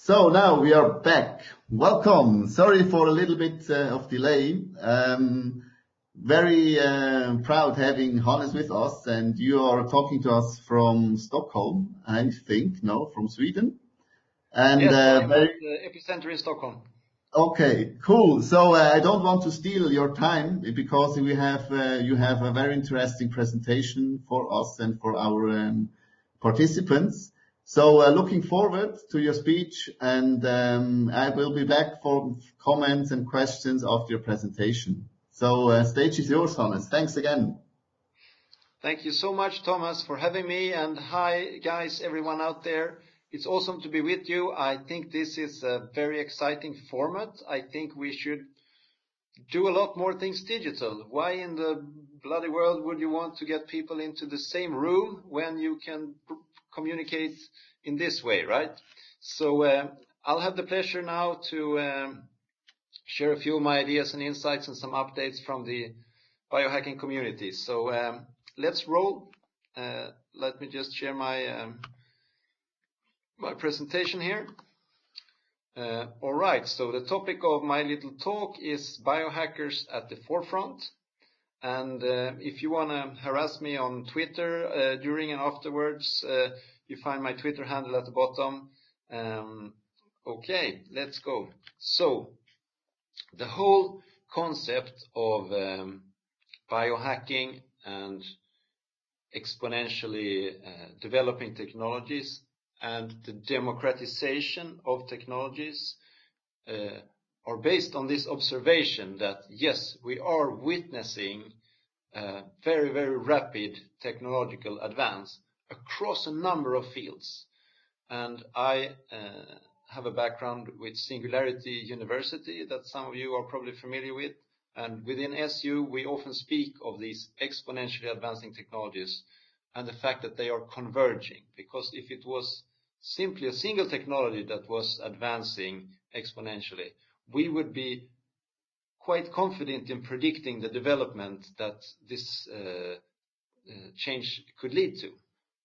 So now we are back. Welcome. Sorry for a little bit of delay. Very proud having Hannes with us, and you are talking to us from Stockholm, I think, no, from Sweden. And yes, I'm at the epicenter in Stockholm. Okay, cool. So I don't want to steal your time because we have you have a very interesting presentation for us and for our participants. So looking forward to your speech, and I will be back for comments and questions after your presentation. So stage is yours, Thomas. Thanks again. Thank you so much, Thomas, for having me. And hi, guys, everyone out there. It's awesome to be with you. I think this is a very exciting format. I think we should do a lot more things digital. Why in the bloody world would you want to get people into the same room when you can communicate in this way, right? So I'll have the pleasure now to share a few of my ideas and insights and some updates from the biohacking community. So let's roll. Let me just share my my presentation here. All right, so the topic of my little talk is biohackers at the forefront. And if you want to harass me on Twitter during and afterwards, you find my Twitter handle at the bottom. Okay, let's go. So the whole concept of biohacking and exponentially developing technologies and the democratization of technologies are based on this observation that, yes, we are witnessing very, very rapid technological advance across a number of fields. And I have a background with Singularity University that some of you are probably familiar with. And within SU, we often speak of these exponentially advancing technologies and the fact that they are converging. Because if it was simply a single technology that was advancing exponentially, we would be quite confident in predicting the development that this change could lead to.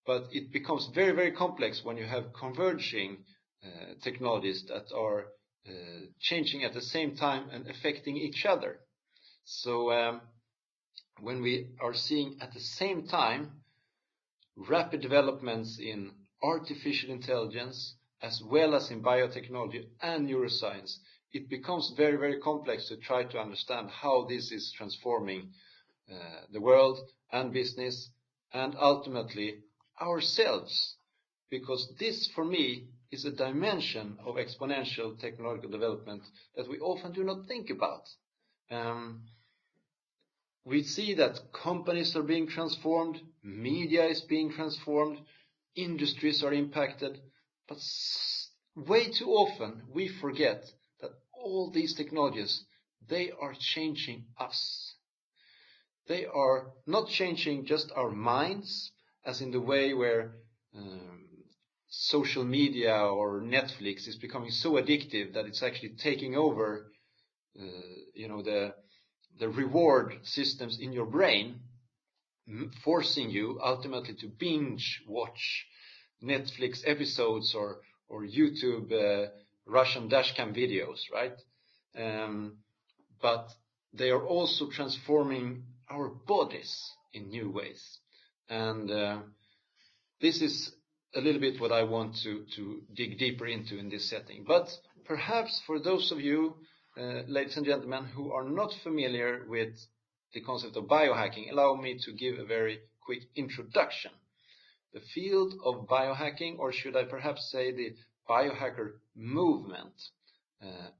But it becomes very, very complex when you have converging technologies that are changing at the same time and affecting each other. So when we are seeing at the same time rapid developments in artificial intelligence as well as in biotechnology and neuroscience, it becomes very, very complex to try to understand how this is transforming the world and business and ultimately ourselves. Because this, for me, is a dimension of exponential technological development that we often do not think about. We see that companies are being transformed, media is being transformed, industries are impacted, but way too often we forget that all these technologies, they are changing us. They are not changing just our minds, as in the way where social media or Netflix is becoming so addictive that it's actually taking over the reward systems in your brain, forcing you ultimately to binge watch Netflix episodes or YouTube Russian dashcam videos, right? But they are also transforming our bodies in new ways. And this is a little bit what I want to dig deeper into in this setting. But perhaps for those of you, ladies and gentlemen, who are not familiar with the concept of biohacking, allow me to give a very quick introduction. The field of biohacking, or should I perhaps say the biohacker movement,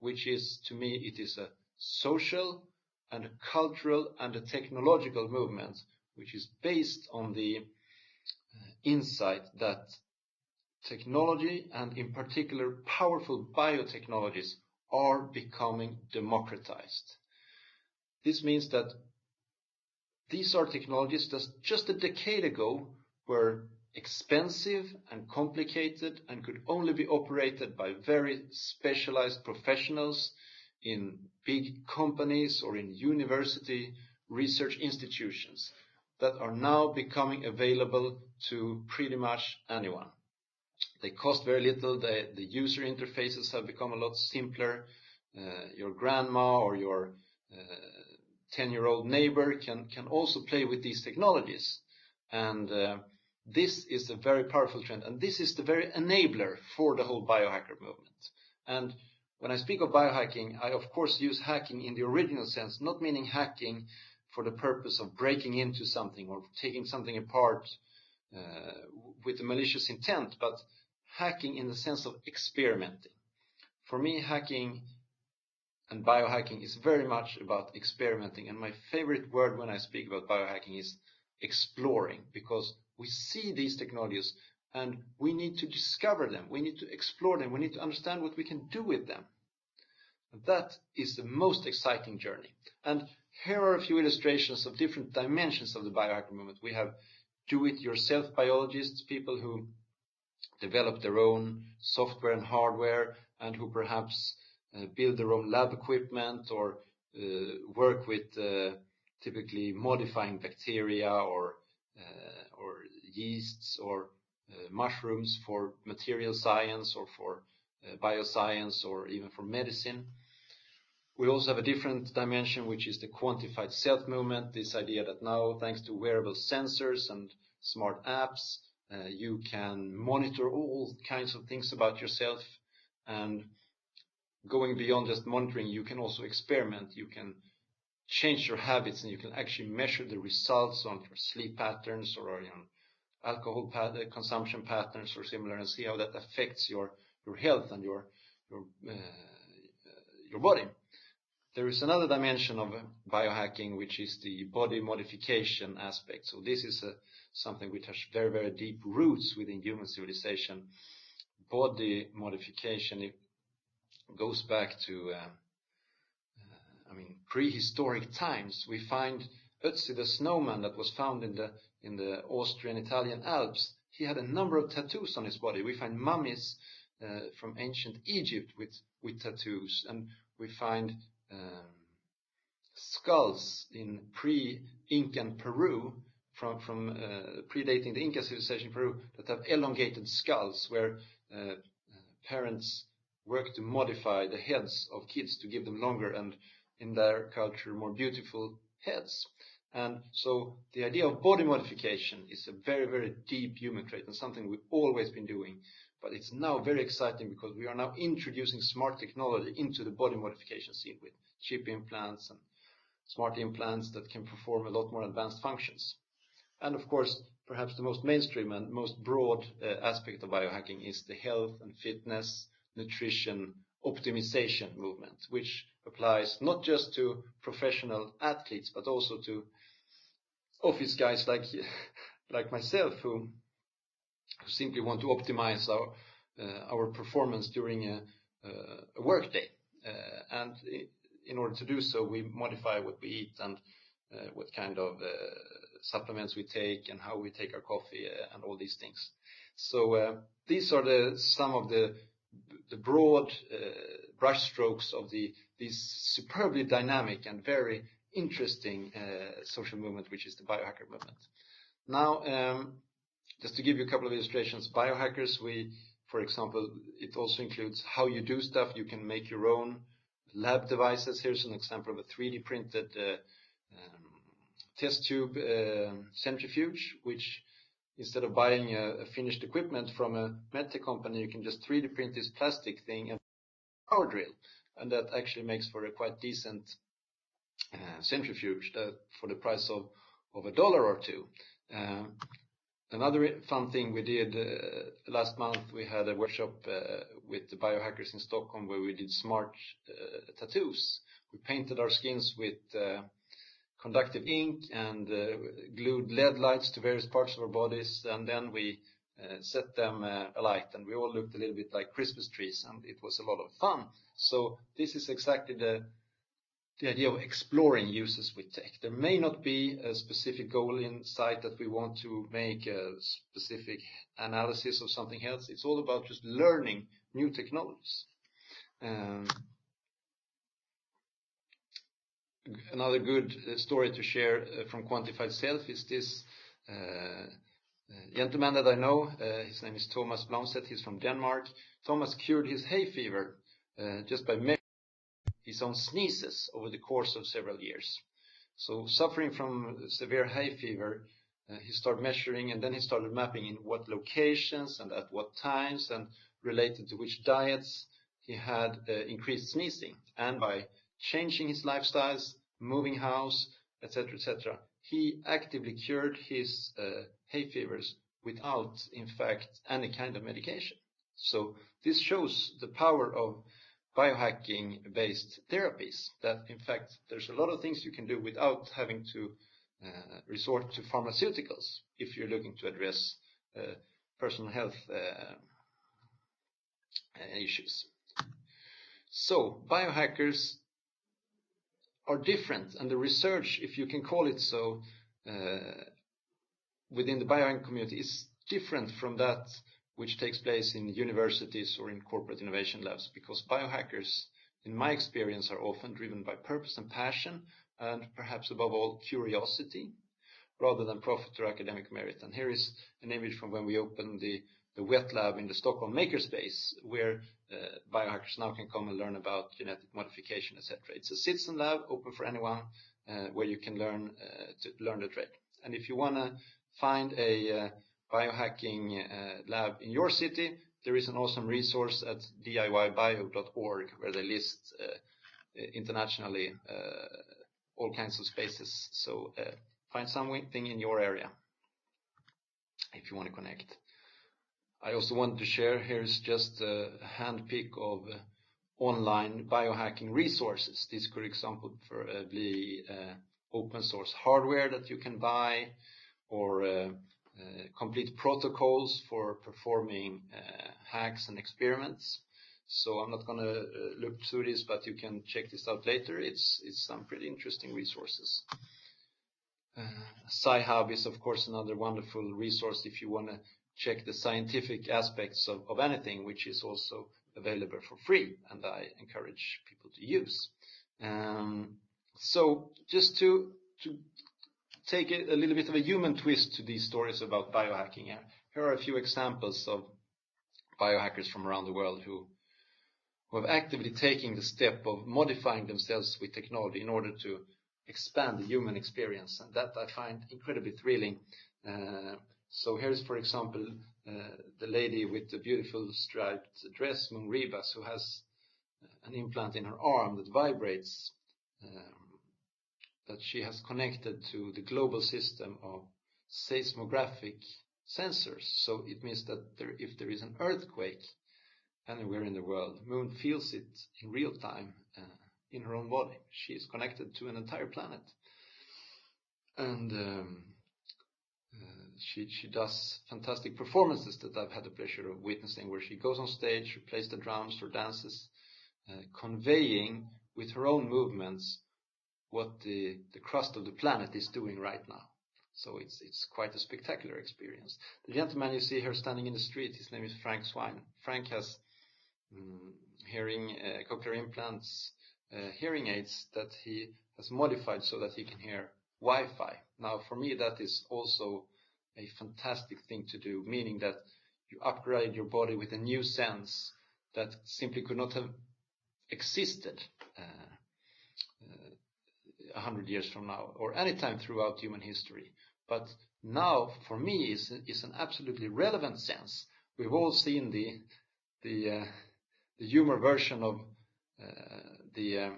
which is, to me, it is a social and a cultural and a technological movement, which is based on the insight that technology, and in particular powerful biotechnologies, are becoming democratized. This means that these are technologies that just a decade ago were expensive and complicated and could only be operated by very specialized professionals in big companies or in university research institutions that are now becoming available to pretty much anyone. They cost very little. The user interfaces have become a lot simpler. Your grandma or your 10-year-old neighbor can also play with these technologies. And this is a very powerful trend. And this is the very enabler for the whole biohacker movement. And when I speak of biohacking, I of course use hacking in the original sense, not meaning hacking for the purpose of breaking into something or taking something apart with a malicious intent, but hacking in the sense of experimenting. For me, hacking and biohacking is very much about experimenting. And my favorite word when I speak about biohacking is exploring, because we see these technologies and we need to discover them. We need to explore them. We need to understand what we can do with them. That is the most exciting journey. And here are a few illustrations of different dimensions of the biohacker movement. We have do-it-yourself biologists, people who develop their own software and hardware and who perhaps build their own lab equipment or work with typically modifying bacteria or yeasts or mushrooms for material science or for bioscience or even for medicine. We also have a different dimension, which is the quantified self movement, this idea that now, thanks to wearable sensors and smart apps, you can monitor all kinds of things about yourself. And going beyond just monitoring, you can also experiment. You can change your habits and you can actually measure the results on your sleep patterns or alcohol consumption patterns or similar, and see how that affects your health and your body. There is another dimension of biohacking, which is the body modification aspect. So this is something which has very, very deep roots within human civilization. Body modification, it goes back to prehistoric times. We find Ötzi the snowman that was found in the Austrian-Italian Alps. He had a number of tattoos on his body. We find mummies from ancient Egypt with tattoos, and we find skulls in pre-Incan Peru from predating the Inca civilization in Peru that have elongated skulls, where parents work to modify the heads of kids to give them longer and, in their culture, more beautiful heads. And so the idea of body modification is a very, very deep human trait and something we've always been doing. But it's now very exciting because we are now introducing smart technology into the body modification scene with chip implants and smart implants that can perform a lot more advanced functions. And of course, perhaps the most mainstream and most broad aspect of biohacking is the health and fitness, nutrition, optimization movement, which applies not just to professional athletes, but also to office guys like myself who simply want to optimize our performance during a work day. And in order to do so, we modify what we eat and what kind of supplements we take and how we take our coffee and all these things. So these are some of the broad brushstrokes of these superbly dynamic and very interesting social movement, which is the biohacker movement. Now, just to give you a couple of illustrations, biohackers, for example, it also includes how you do stuff. You can make your own lab devices. Here's an example of a 3D printed test tube centrifuge, which instead of buying a finished equipment from a medtech company, you can just 3D print this plastic thing and power drill. And that actually makes for a quite decent centrifuge for the price of $1 or $2. Another fun thing we did last month, we had a workshop with the Biohackers in Stockholm where we did smart tattoos. We painted our skins with conductive ink and glued LED lights to various parts of our bodies, and then we set them alight, and we all looked a little bit like Christmas trees, and it was a lot of fun. So this is exactly the idea of exploring uses with tech. There may not be a specific goal in sight that we want to make a specific analysis of something else. It's all about just learning new technologies. Another good story to share from Quantified Self is this gentleman that I know, his name is Thomas Blomstedt, he's from Denmark. Thomas cured his hay fever just by measuring his own sneezes over the course of several years. So suffering from severe hay fever, he started measuring, and then he started mapping in what locations and at what times and related to which diets he had increased sneezing. And by changing his lifestyles, moving house, etc., he actively cured his hay fevers without, in fact, any kind of medication. So this shows the power of biohacking based therapies, that in fact there's a lot of things you can do without having to resort to pharmaceuticals if you're looking to address personal health issues. So biohackers are different, and the research, if you can call it so, within the biohacking community is different from that which takes place in universities or in corporate innovation labs, because biohackers, in my experience, are often driven by purpose and passion, and perhaps above all curiosity, rather than profit or academic merit. And here is an image from when we opened the wet lab in the Stockholm Makerspace, where biohackers now can come and learn about genetic modification, etc. It's a citizen lab open for anyone, where you can learn the trade. And if you want to find a biohacking lab in your city, there is an awesome resource at diybio.org where they list internationally all kinds of spaces. So find something in your area if you want to connect. I also wanted to share, here's just a handpick of online biohacking resources. This could, example, be open source hardware that you can buy, or complete protocols for performing hacks and experiments. So I'm not going to look through this, but you can check this out later. It's some pretty interesting resources. Sci-Hub is, of course, another wonderful resource if you want to check the scientific aspects of anything, which is also available for free, and I encourage people to use. So just to take a little bit of a human twist to these stories about biohacking, here are a few examples of biohackers from around the world who have actively taken the step of modifying themselves with technology in order to expand the human experience, and that I find incredibly thrilling. So here's, for example, the lady with the beautiful striped dress, Moon Ribas, who has an implant in her arm that vibrates, that she has connected to the global system of seismographic sensors. So it means that if there is an earthquake anywhere in the world, Moon feels it in real time in her own body. She is connected to an entire planet. And she does fantastic performances that I've had the pleasure of witnessing, where she goes on stage, she plays the drums or dances, conveying with her own movements what the crust of the planet is doing right now. So it's quite a spectacular experience. The gentleman you see here standing in the street, his name is Frank Swine. Frank has hearing cochlear implants, hearing aids that he has modified so that he can hear Wi-Fi. Now, for me, that is also a fantastic thing to do, meaning that you upgrade your body with a new sense that simply could not have existed 100 years from now, or any time throughout human history. But now, for me, is an absolutely relevant sense. We've all seen the humor version of the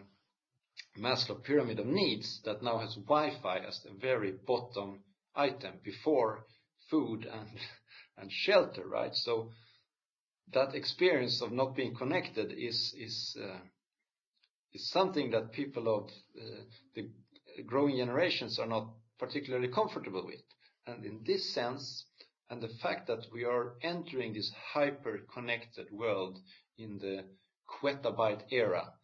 Maslow pyramid of needs that now has Wi-Fi as the very bottom item before food and shelter, right? So that experience of not being connected is something that people of the growing generations are not particularly comfortable with. And in this sense, and the fact that we are entering this hyper-connected world in the quettabyte era,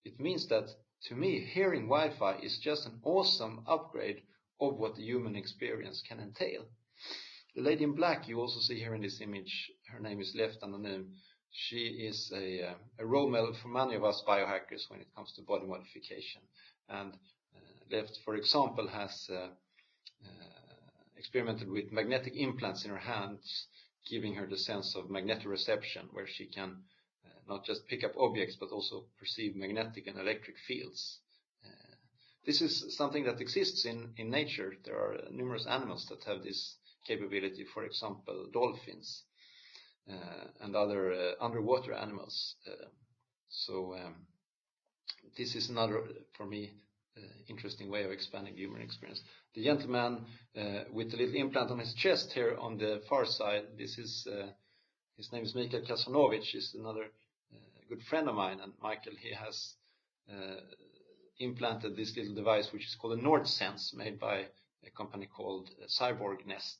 it means that, to me, hearing Wi-Fi is just an awesome upgrade of what the human experience can entail. The lady in black you also see here in this image, her name is Left Anonym. She is a role model for many of us biohackers when it comes to body modification. And Left, for example, has experimented with magnetic implants in her hands, giving her the sense of magnetoreception, where she can not just pick up objects but also perceive magnetic and electric fields. This is something that exists in nature. There are numerous animals that have this capability, for example, dolphins and other underwater animals. This is another, for me, interesting way of expanding human experience. The gentleman with the little implant on his chest here on the far side, this is his name is Michael Kasanovic, is another good friend of mine, and Michael, he has implanted this little device which is called a NordSense, made by a company called Cyborg Nest,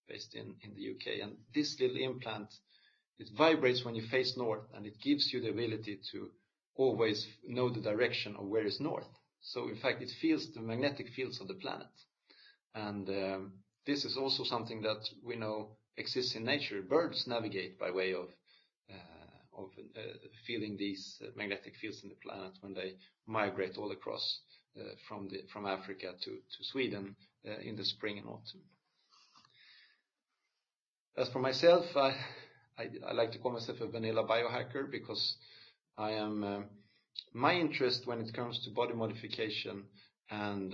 based in the UK. And this little implant, it vibrates when you face north, and it gives you the ability to always know the direction of where is north. So in fact, it feels the magnetic fields of the planet. And this is also something that we know exists in nature. Birds navigate by way of feeling these magnetic fields in the planet when they migrate all across from Africa to Sweden in the spring and autumn. As for myself, I like to call myself a vanilla biohacker, because I am my interest when it comes to body modification and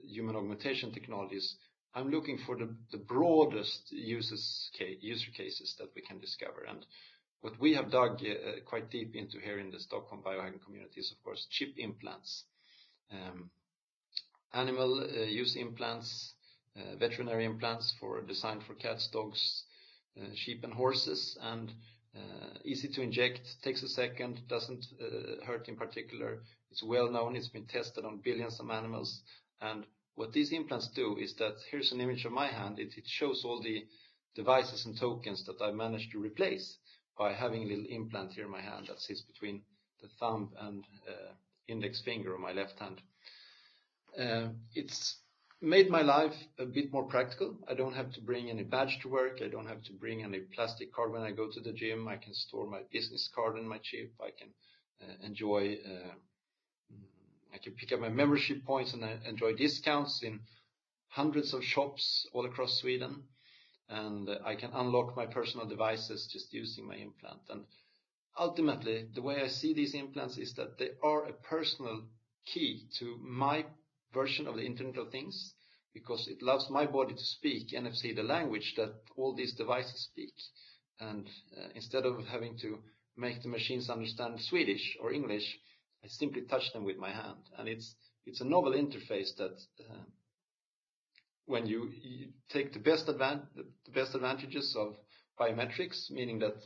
human augmentation technologies, I'm looking for the broadest user cases that we can discover. And what we have dug quite deep into here in the Stockholm biohacking community is, of course, chip implants, animal use implants, veterinary implants designed for cats, dogs, sheep and horses, and easy to inject, takes a second, doesn't hurt in particular. It's well known, it's been tested on billions of animals. And what these implants do is that, here's an image of my hand, it shows all the devices and tokens that I managed to replace by having a little implant here in my hand that sits between the thumb and index finger of my left hand. It's made my life a bit more practical. I don't have to bring any badge to work. I don't have to bring any plastic card when I go to the gym. I can store my business card in my chip. I can I can pick up my membership points and enjoy discounts in hundreds of shops all across Sweden. And I can unlock my personal devices just using my implant. And ultimately, the way I see these implants is that they are a personal key to my version of the Internet of Things, because it allows my body to speak NFC, the language that all these devices speak. And instead of having to make the machines understand Swedish or English, I simply touch them with my hand. And it's a novel interface that when you take the best advantages of biometrics, meaning that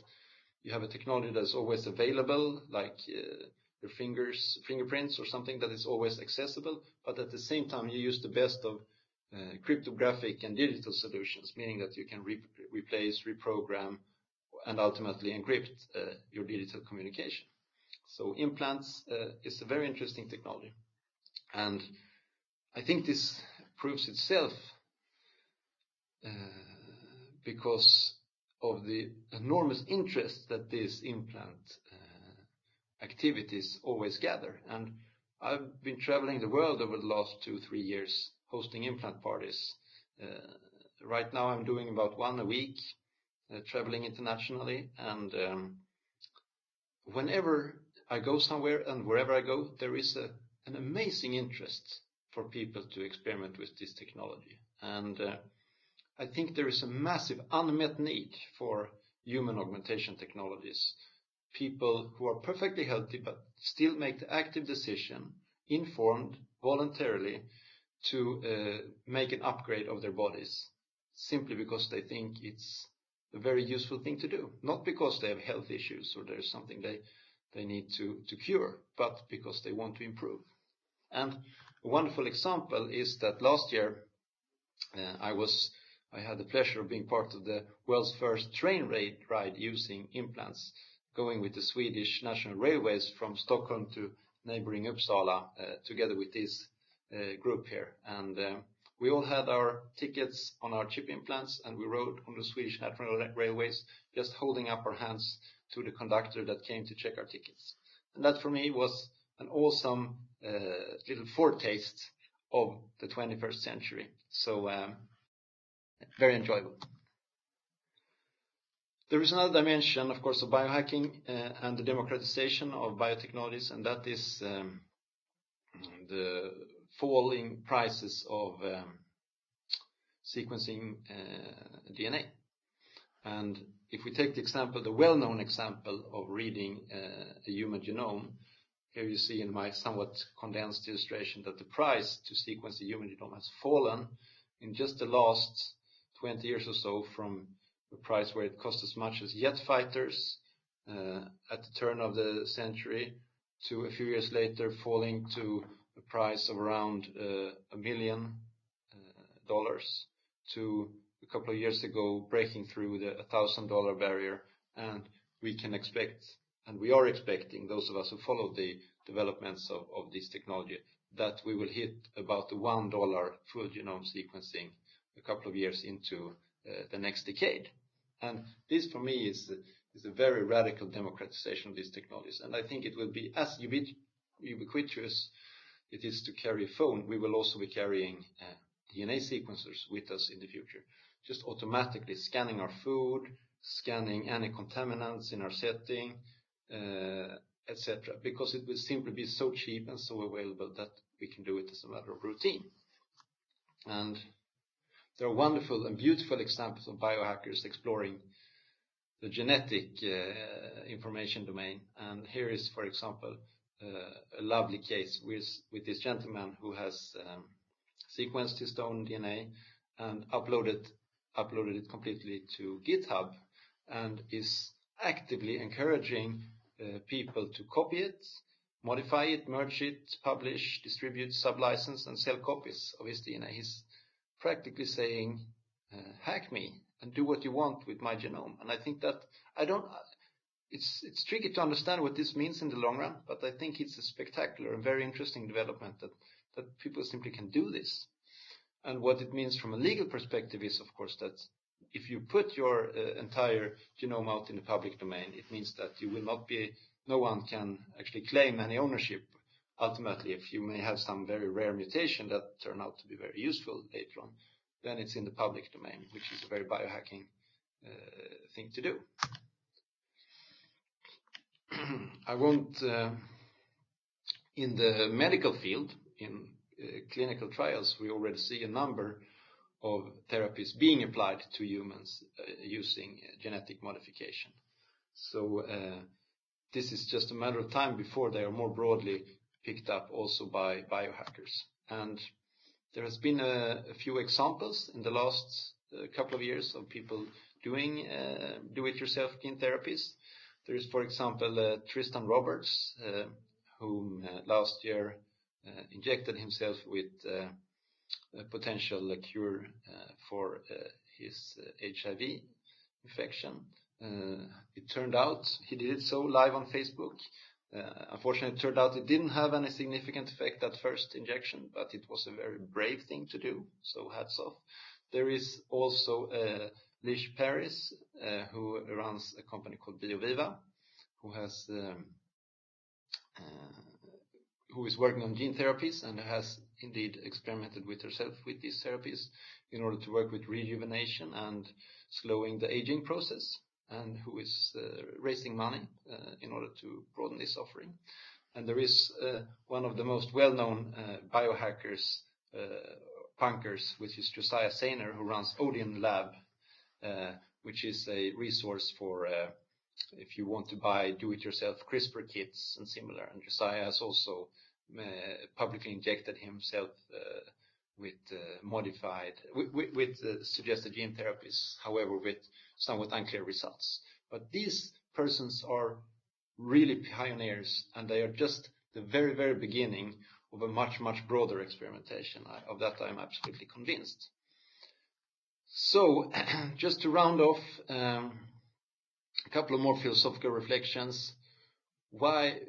you have a technology that's always available, like your fingerprints or something that is always accessible, but at the same time you use the best of cryptographic and digital solutions, meaning that you can replace, reprogram, and ultimately encrypt your digital communication. So implants is a very interesting technology, and I think this proves itself because of the enormous interest that this implant activities always gather. And I've been traveling the world over the last 2-3 years hosting implant parties. Right now I'm doing about one a week, traveling internationally, and whenever I go somewhere and wherever I go, there is an amazing interest for people to experiment with this technology. And I think there is a massive unmet need for human augmentation technologies. People who are perfectly healthy but still make the active decision, informed voluntarily, to make an upgrade of their bodies, simply because they think it's a very useful thing to do. Not because they have health issues or there's something they need to cure, but because they want to improve. And a wonderful example is that last year I had the pleasure of being part of the world's first train ride using implants, going with the Swedish National Railways from Stockholm to neighboring Uppsala, together with this group here. And we all had our tickets on our chip implants, and we rode on the Swedish National Railways, just holding up our hands to the conductor that came to check our tickets. And that for me was an awesome little foretaste of the 21st century. So very enjoyable. There is another dimension, of course, of biohacking and the democratization of biotechnologies, and that is the falling prices of sequencing DNA. And if we take the example, the well-known example of reading a human genome, here you see in my somewhat condensed illustration that the price to sequence the human genome has fallen in just the last 20 years or so, from a price where it cost as much as jet fighters at the turn of the century, to a few years later falling to a price of around $1 million, to a couple of years ago breaking through the $1,000 barrier. And we can expect, and we are expecting, those of us who follow the developments of this technology, that we will hit about the $1 full genome sequencing a couple of years into the next decade. And this, for me, is a very radical democratization of these technologies. And I think it will be as ubiquitous it is to carry a phone. We will also be carrying DNA sequencers with us in the future, just automatically scanning our food, scanning any contaminants in our setting, etc., because it will simply be so cheap and so available that we can do it as a matter of routine. And there are wonderful and beautiful examples of biohackers exploring the genetic information domain. And here is, for example, a lovely case with this gentleman who has sequenced his own DNA and uploaded it completely to GitHub, and is actively encouraging people to copy it, modify it, merge it, publish, distribute, sublicense, and sell copies of his DNA. He's practically saying, hack me and do what you want with my genome. And I think that it's tricky to understand what this means in the long run, but I think it's a spectacular and very interesting development that people simply can do this. And what it means from a legal perspective is, of course, that if you put your entire genome out in the public domain, it means that no one can actually claim any ownership. Ultimately, if you may have some very rare mutation that turn out to be very useful later on, then it's in the public domain, which is a very biohacking thing to do. I won't, in the medical field, in clinical trials, we already see a number of therapies being applied to humans using genetic modification. So this is just a matter of time before they are more broadly picked up also by biohackers. And there has been a few examples in the last couple of years of people doing do-it-yourself gene therapies. There is, for example, Tristan Roberts, whom last year injected himself with a potential cure for his HIV infection. It turned out he did it so live on Facebook. Unfortunately, it turned out it didn't have any significant effect at first injection, but it was a very brave thing to do, so hats off. There is also Lish Paris, who runs a company called Bioviva, who is working on gene therapies and has indeed experimented with herself with these therapies in order to work with rejuvenation and slowing the aging process, and who is raising money in order to broaden this offering. And there is one of the most well-known biohackers, punkers, which is Josiah Sainer, who runs Odin Lab, which is a resource for if you want to buy do-it-yourself CRISPR kits and similar. And Josiah has also publicly injected himself with suggested gene therapies, however, with somewhat unclear results. But these persons are really pioneers, and they are just the very, very beginning of a much, much broader experimentation. Of that I'm absolutely convinced. So, just to round off, a couple of more philosophical reflections. Why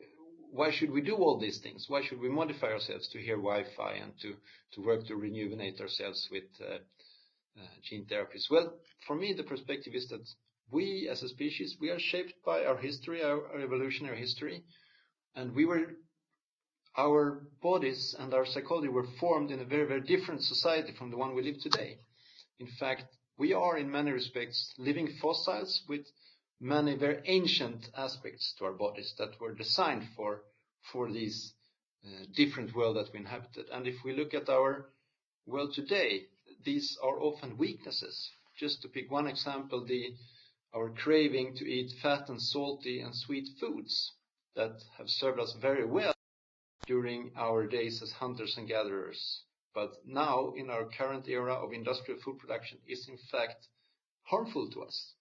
should we do all these things? Why should we modify ourselves to hear Wi-Fi and to work to rejuvenate ourselves with gene therapies? Well, for me, the perspective is that we as a species, we are shaped by our history, our evolutionary history, and our bodies and our psychology were formed in a very, very different society from the one we live today. In fact, we are in many respects living fossils with many very ancient aspects to our bodies that were designed for these different world that we inhabited. And if we look at our world today, these are often weaknesses. Just to pick one example, our craving to eat fat and salty and sweet foods that have served us very well during our days as hunters and gatherers, but now in our current era of industrial food production is in fact harmful to us.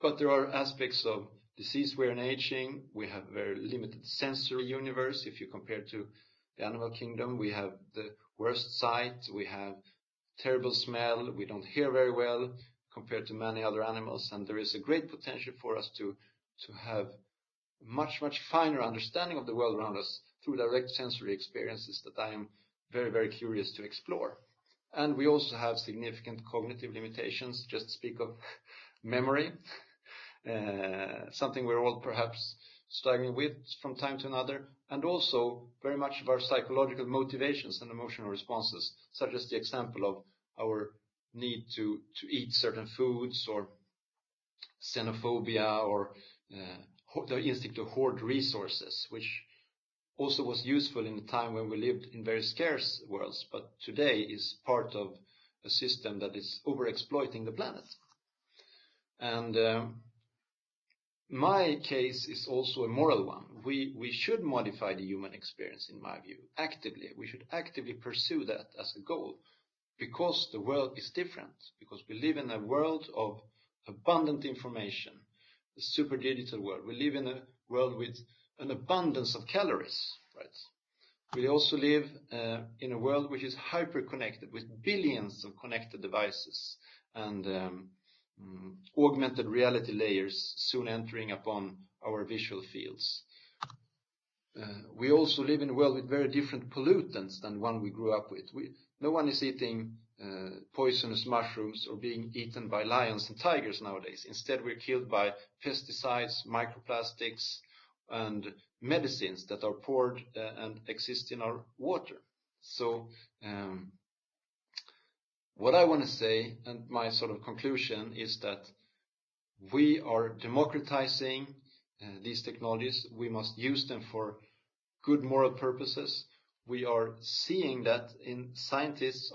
But there are aspects of disease wear and aging. We have very limited sensory universe. If you compare to the animal kingdom, we have the worst sight, we have terrible smell, we don't hear very well compared to many other animals, and there is a great potential for us to have much finer understanding of the world around us through direct sensory experiences that I am very curious to explore. And we also have significant cognitive limitations. Just speak of memory, something we're all perhaps struggling with from time to another, and also very much of our psychological motivations and emotional responses, such as the example of our need to eat certain foods, or xenophobia, or the instinct to hoard resources, which also was useful in a time when we lived in very scarce worlds, but today is part of a system that is overexploiting the planet. And my case is also a moral one. We should modify the human experience, in my view, actively. We should actively pursue that as a goal, because the world is different, because we live in a world of abundant information, a super digital world. We live in a world with an abundance of calories, right? We also live in a world which is hyper connected, with billions of connected devices and augmented reality layers soon entering upon our visual fields. We also live in a world with very different pollutants than one we grew up with. No one is eating poisonous mushrooms or being eaten by lions and tigers nowadays. Instead, we're killed by pesticides, microplastics, and medicines that are poured and exist in our water. So what I want to say, and my sort of conclusion, is that we are democratizing these technologies. We must use them for good moral purposes. We are seeing that scientists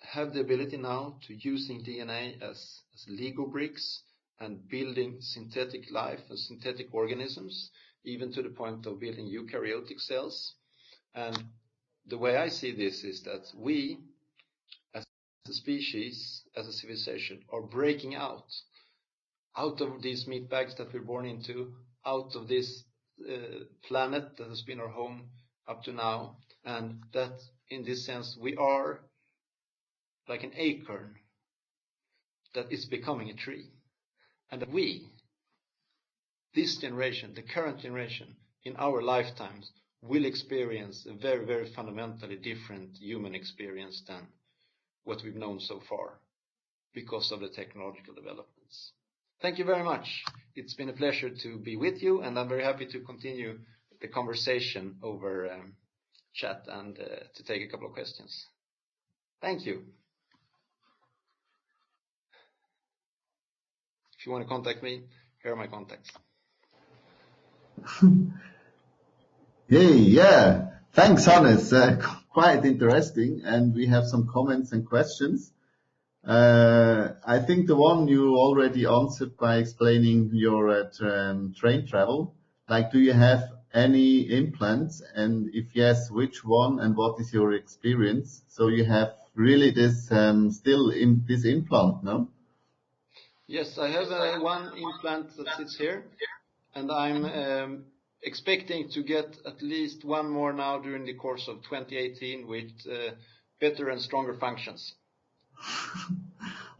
have the ability now to using DNA as Lego bricks and building synthetic life and synthetic organisms, even to the point of building eukaryotic cells. And the way I see this is that we, as a species, as a civilization, are breaking out of these meat bags that we're born into, out of this planet that has been our home up to now, and that in this sense we are like an acorn that is becoming a tree, and that we, this generation, the current generation, in our lifetimes will experience a very fundamentally different human experience than what we've known so far, because of the technological developments. Thank you very much. It's been a pleasure to be with you, and I'm very happy to continue the conversation over chat and to take a couple of questions. Thank you. If you want to contact me, here are my contacts. Hey, yeah. Thanks, Hannes. Quite interesting. And we have some comments and questions. I think the one you already answered by explaining your train travel. Like, do you have any implants? And if yes, which one and what is your experience? So you have really this this implant, no? Yes, I have one implant that sits here, and I'm expecting to get at least one more now during the course of 2018 with better and stronger functions.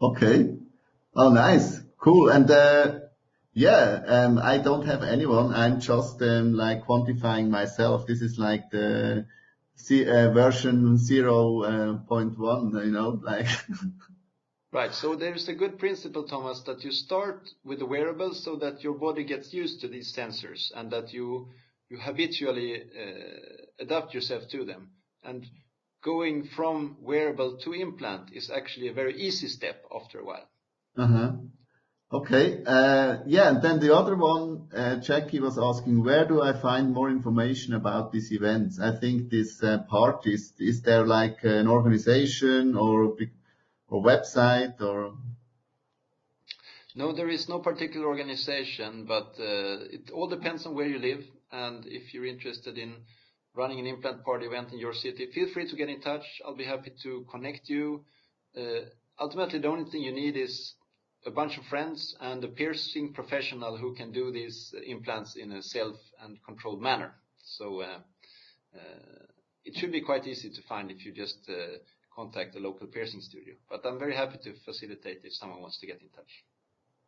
Okay. Oh, nice. Cool. And I don't have anyone. I'm just like quantifying myself. This is like the version 0.1, you know, like. Right. So there's a good principle, Thomas, that you start with the wearables so that your body gets used to these sensors and that you habitually adapt yourself to them. And going from wearable to implant is actually a very easy step after a while. Uh-huh. Okay. Yeah, and then the other one, Jackie was asking, where do I find more information about these events? I think this parties, is there like an organization or website or? No, there is no particular organization, but it all depends on where you live. And if you're interested in running an implant party event in your city, feel free to get in touch. I'll be happy to connect you. Ultimately, the only thing you need is a bunch of friends and a piercing professional who can do these implants in a self and controlled manner. So it should be quite easy to find if you just contact a local piercing studio. But I'm very happy to facilitate if someone wants to get in touch.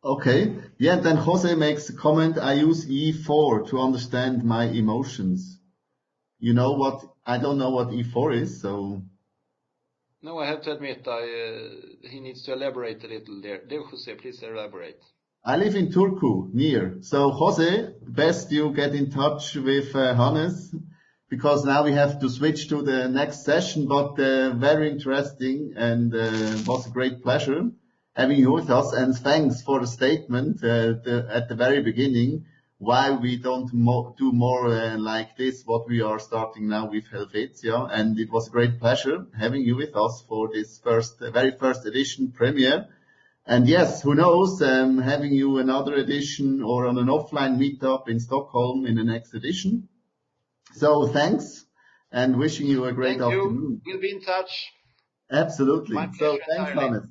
Okay. Yeah, then Jose makes a comment, I use E4 to understand my emotions. You know what? I don't know what E4 is, so. No, I have to admit, he needs to elaborate a little there. Dear Jose, please elaborate. I live in Turku, near. So Jose, best you get in touch with Hannes, because now we have to switch to the next session, but very interesting and was a great pleasure having you with us. And thanks for the statement at the very beginning, why we don't do more like this, what we are starting now with Helvetia. And it was a great pleasure having you with us for this very first edition premiere. And yes, who knows, having you another edition or on an offline meetup in Stockholm in the next edition. So thanks and wishing you a great afternoon. We'll be in touch. Absolutely. My So pleasure thanks, entirely. Hannes.